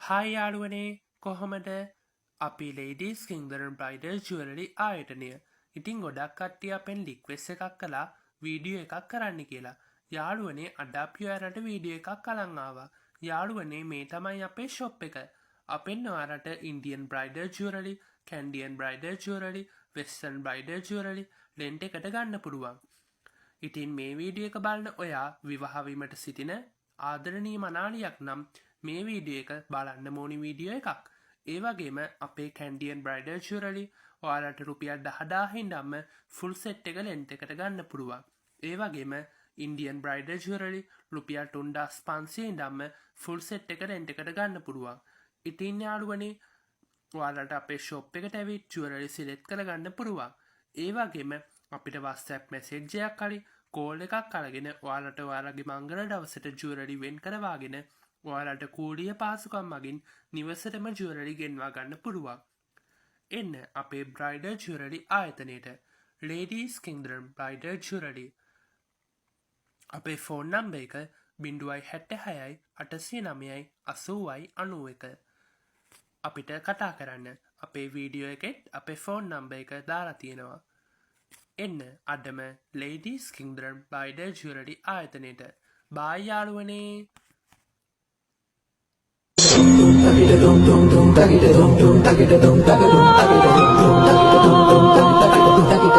Hi යාළුවනේ කොහොමද අපි ලේඩීස් කින්දරන් බ්‍රයිඩල් ජුවලරි ආයතනය ඉතින් ගොඩක් කට්ටිය අපෙන් ලික්වෙස් එකක් කලා වීඩියෝ එකක් කරන්න කියලා යාළුවනේ අද අපි ඔයාලට වීඩියෝ එකක් අරන් ආවා යාළුවනේ මේ තමයි අපේ ෂොප් එක අපෙන් ඔයාලට Indian bridal jewellery Kandyan bridal jewellery western bridal jewellery rent එකට ගන්න පුළුවන් ඉතින් මේ වීඩියෝ එක බලන ඔයා විවාහ වීමට සිටින ආදරණීය මනාලියක් නම් මේ වීඩියෝ එක බලන්න ඕනි වීඩියෝ එකක්. ඒ වගේම අපේ කැන්ඩියන් බ්‍රයිඩල් ජුවලරි ඔයාලට රුපියල් 10000 ඉඳන්ම ෆුල් සෙට් එක රෙන්ට් එකට ගන්න පුළුවන්. ඒ වගේම ඉන්දියන් බ්‍රයිඩල් ජුවලරි රුපියල් 3500 ඉඳන්ම ෆුල් සෙට් එක රෙන්ට් එකට ගන්න පුළුවන්. ඉතින් යාළුවනේ ඔයාලට අපේ ෂොප් එකට ඇවිත් ජුවලරි සිලෙක්ට් කරගන්න පුළුවන්. ඒ වගේම අපිට WhatsApp මැසේජ් එකක් හරි කෝල් එකක් අරගෙන ඔයාලට ඔයාලගේ මංගල දවසට ජුවලරි වෙන් කරවාගෙන ඔයාලට කූඩිය පාසුකම් මගින් නිවසටම ජුවලරි ගෙන්වා ගන්න පුළුවන්. එන්න අපේ bridal jewellery ආයතනයට ladies කින්දරන් bridal jewellery. අපේ ෆෝන් නම්බර් එක 076 809 8091. අපිට කතා කරන්න අපේ වීඩියෝ එකෙත් අපේ ෆෝන් නම්බර් එක දාලා තියෙනවා. එන්න අදම ලේඩීස් කින්දරන් බ්‍රයිඩල් ජුවලරි ආයතනයට. බායි යාළුවනේ. Takita dum dum dum takita dum dum takita dum takita dum takita dum dum takita dum dum takita